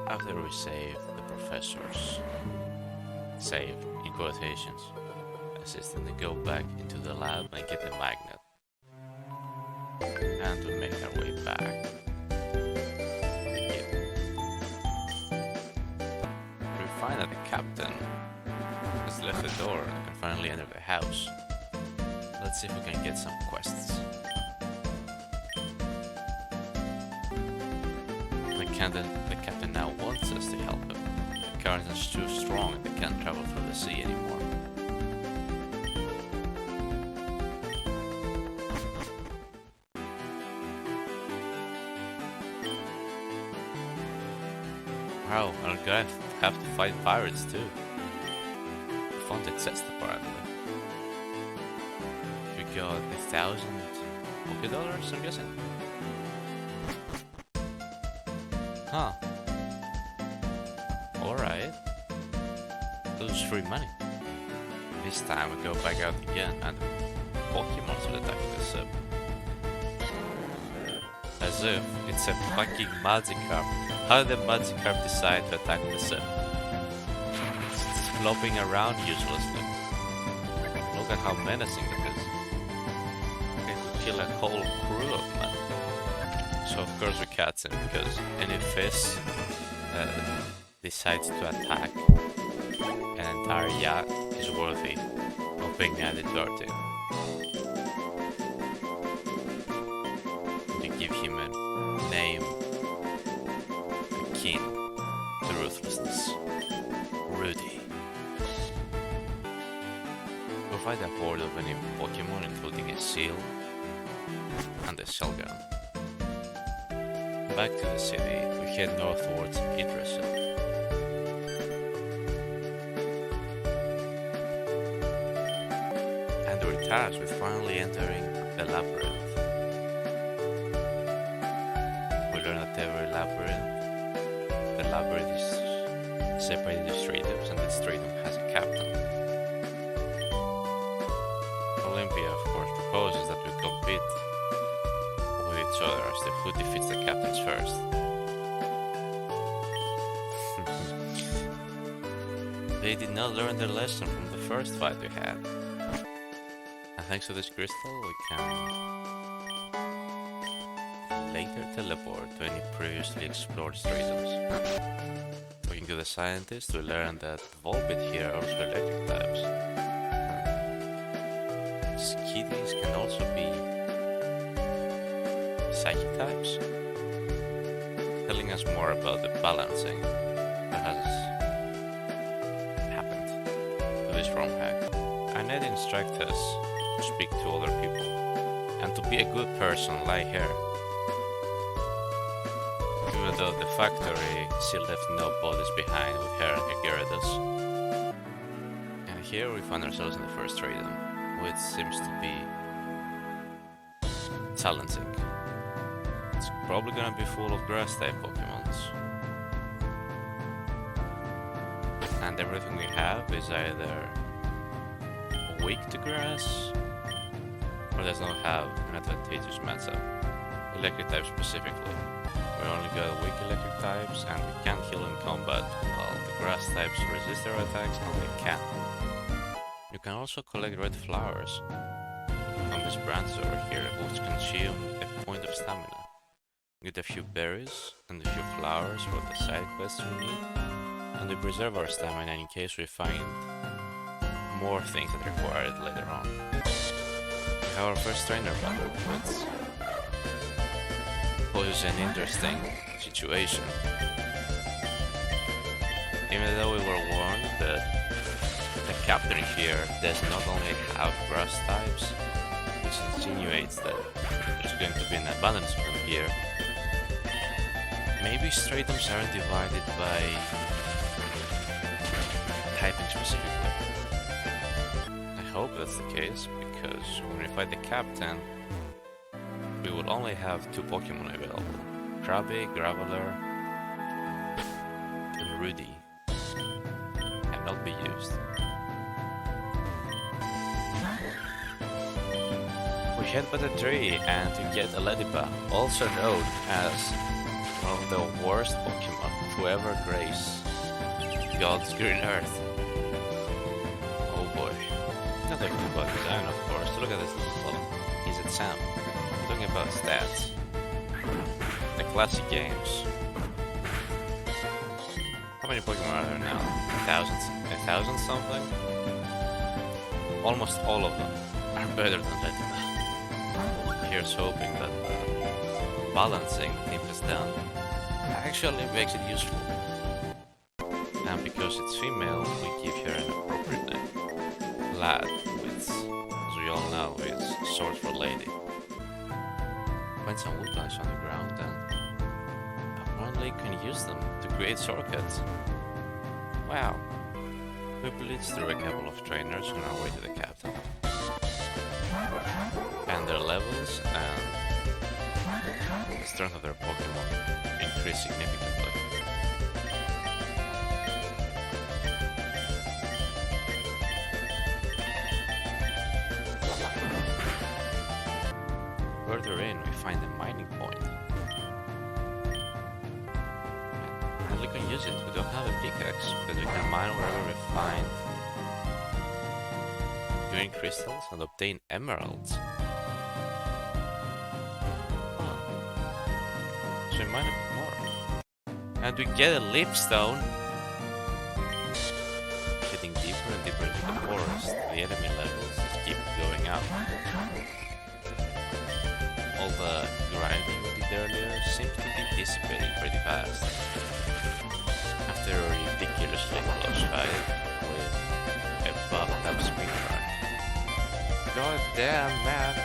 After we save the professor's save in quotations assistant to go back into the lab and get the magnet. And we make our way back. We find that the captain has left the door and can finally enter the house. Let's see if we can get some quests. The captain now wants us to help him. The current is too strong and they can't travel through the sea anymore. Wow, I'm gonna have to fight pirates too. Fun to test apparently. We got 1,000 Poké dollars, I'm guessing. Huh. Alright. Lose free money. This time we go back out again and Pokemons will attack the ship. As if it's a fucking Magikarp. How did the Magikarp decide to attack the ship? It's flopping around uselessly. Look at how menacing it is. It could kill a whole crew of men. So of course we catch him because any fish decides to attack an entire yacht is worthy of being added to our team. We give him a name akin to ruthlessness. Rudy. We'll find a horde of any Pokemon including a seal and a shellgun. Back to the city, we head northwards to Idrissa. And we're tasked with finally entering the labyrinth. We learn that every labyrinth, the labyrinth is separated into stratoms and each stratum has a captain. Olympia, of course, proposes that we compete each other as to who defeats the captains first. They did not learn their lesson from the first fight we had. And thanks to this crystal we can later teleport to any previously explored stratums. Talking to the scientist, we learn that Volbit here are also electric types. Skitties can also be psychic types, telling us more about the balancing that has happened to this ROM hack. And it instructs us to speak to other people and to be a good person like her. Even though the factory she left no bodies behind with her and her Gyarados. And here we find ourselves in the first stratum, which seems to be challenging. It's probably gonna be full of grass type Pokemons. And everything we have is either weak to grass or does not have an advantageous matchup. Electric types specifically. We only got weak electric types and we can't heal in combat, while the grass types resist their attacks and they can. You can also collect red flowers from these branches over here, which consume a point of stamina. Get a few berries and a few flowers for the side quests we need, and we preserve our stamina in case we find more things that require it later on. We have our first trainer battle, which poses an interesting situation. Even though we were warned that the captain here does not only have grass types, which insinuates that there's going to be an abundance of them here. Maybe stratums aren't divided by typing specifically. I hope that's the case, because when we fight the captain, we will only have 2 Pokemon available. Krabby, Graveler, and Rudy. And not be used. We head by the tree and to get a Lediba, also known as One of the worst Pokemon to ever grace God's green earth. Oh boy. Not everything about design, of course. Look at this little fellow. He's at Sam. Talking about stats. The classic games. How many Pokemon are there now? A thousand something? Almost all of them are better than Retina. Here's hoping that the balancing Team has done actually makes it useful. And because it's female, we give her an appropriate name. Lad, which, as we all know, is short for lady. Find some wood planks on the ground and apparently can use them to create shortcuts. Wow. We blitzed through a couple of trainers on our way to the captain. And their levels and the strength of their Pokemon increased significantly. Further in, we find a mining point. And we can use it. We don't have a pickaxe, but we can mine wherever we find green crystals and obtain emeralds. Huh. So we mine a bit more. And we get a lipstone. Getting deeper and deeper into the forest, the enemy levels just keep going up. All the grinding we did earlier seems to be dissipating pretty fast. After a ridiculously close fight with a buffed up speedrun. God damn, man.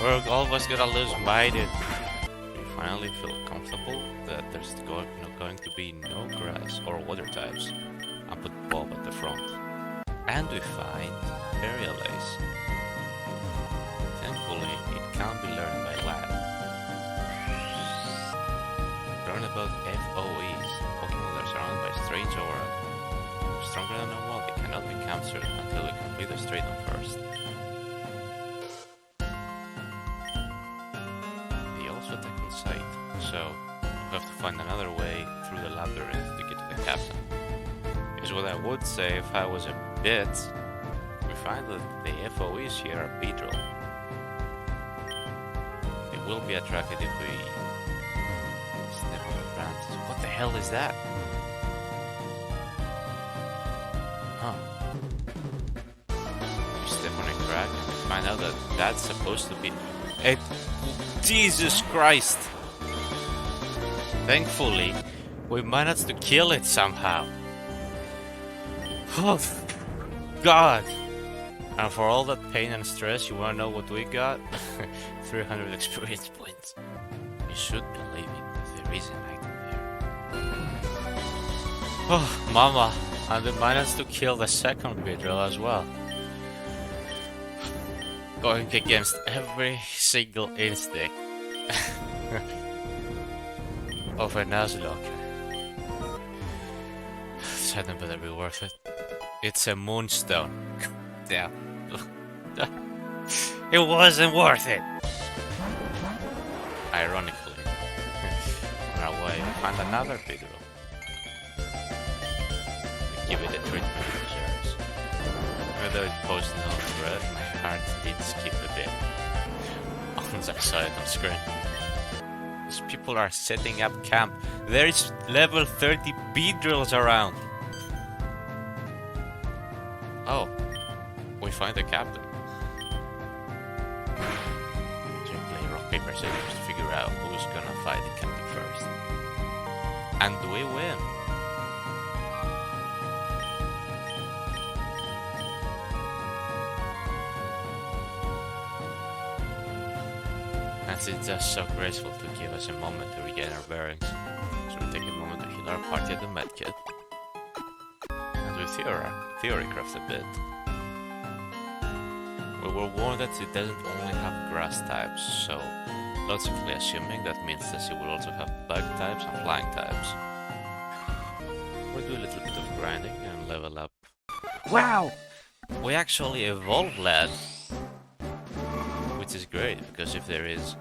We're almost gonna lose Mighty. We finally feel comfortable that there's going to be no grass or water types. And put Bob at the front. And we find Aerial Ace. Thankfully, it can't be learned by lab. Learn about FOEs, Pokemon that are surrounded by strange aura. Stronger than normal, they cannot be captured until we complete the Straton first. They also attack on sight, so we have to find another way through the labyrinth to get to the captain. Is what I would say if I was a bit. We find that the FOEs here are Beedrill. They will be attracted if we step on the branches. What the hell is that? Huh. We step on a crack and we find out that that's supposed to be a... Jesus Christ! Thankfully, we managed to kill it somehow. Oh, God! And for all that pain and stress, you wanna know what we got? 300 experience points. You should believe it, that there is an item there. Oh, mama! And we managed to kill the second Beedrill as well. Going against every single instinct of a Nuzlocke. This item better be worth it. It's a moonstone. Damn. It wasn't worth it. Ironically. On our way, we find another Beedrill. We give it the treatment it deserves. Even though it posed no threat, my heart did skip a bit. Once I saw it on screen. These people are setting up camp. There is level 30 Beedrills around. Oh, we find the captain. So we play rock, paper, scissors to figure out who's gonna fight the captain first. And we win. And it's just so graceful to give us a moment to regain our bearings. So we take a moment to heal our party at the medkit. And we theorycraft a bit. We were warned that it doesn't only have grass types, so logically assuming that means that it will also have bug types and flying types. We'll do a little bit of grinding and level up. Wow! We actually evolved, lad! Which is great, because if there is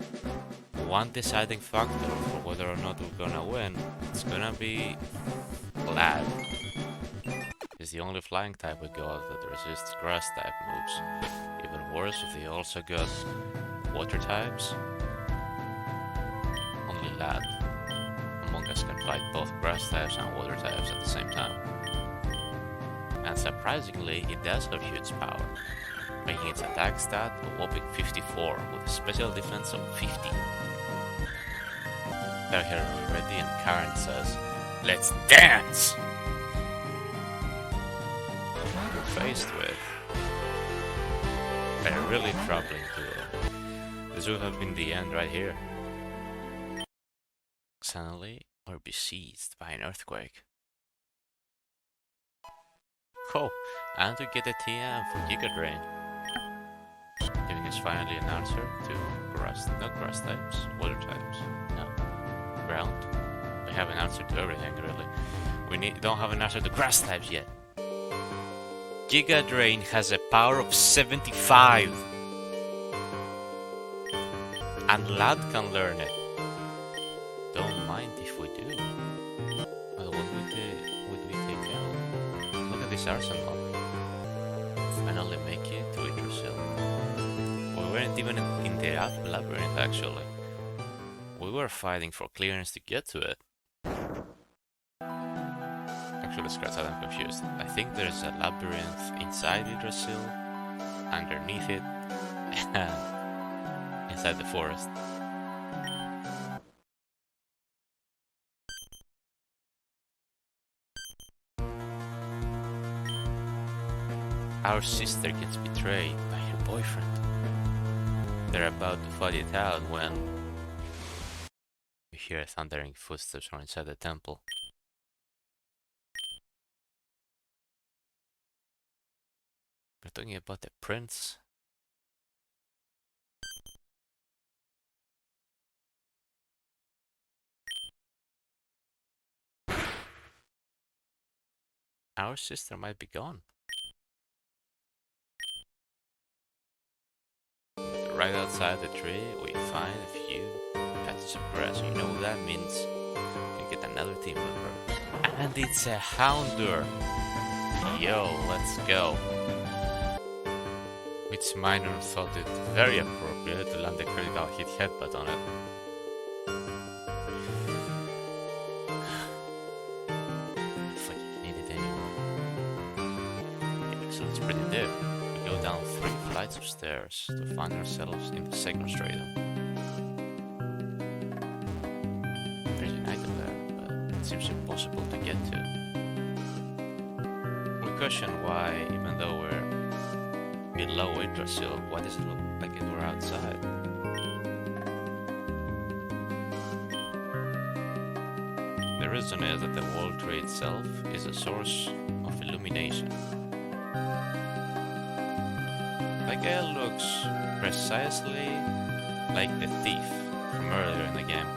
one deciding factor for whether or not we're gonna win, it's gonna be Lad. It's the only flying type we got that resists grass type moves. Even worse if they also got water types. Only Lad among us can fight both grass types and water types at the same time. And surprisingly, it does have huge power, making its attack stat a whopping 54 with a special defense of 50. They're here already and Karen says, "Let's dance!" What we're faced with a really troubling duo. This would have been the end right here. Suddenly, we're besieged by an earthquake. Oh, and we get a TM for Giga Drain, giving us finally an answer to not grass types, water types, no, ground. We have an answer to everything really. We don't have an answer to grass types yet. Giga Drain has a power of 75, and Lad can learn it. Don't mind if we do. Well, what would we take out? Look at this arsenal. Finally make it to Yggdrasil. We weren't even in the labyrinth actually. We were fighting for clearance to get to it. Actually, scratch that, I'm confused. I think there's a labyrinth inside Yggdrasil, underneath it, and inside the forest. Our sister gets betrayed by her boyfriend. They're about to fight it out when we hear thundering footsteps from inside the temple. We're talking about the prince. Our sister might be gone. Right outside the tree, we find a few patches of grass. You know what that means? You get another team member. And it's a Houndour! Yo, let's go! Which Minor thought it very appropriate to land a critical hit headbutt on it. Looks like you need it anyway. Yeah, so it's pretty deep. We go down 3 flights of stairs to find ourselves in the second stratum. There's an item there, but it seems impossible to get to. We question why, even though we're below Yggdrasil, why does it look like we're outside? The reason is that the wall tree itself is a source of illumination. That guy looks precisely like the thief from earlier in the game.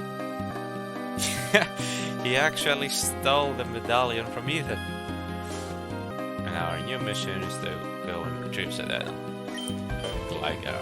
He actually stole the medallion from Ethan. And our new mission is to go and retrieve that item. The Ligar.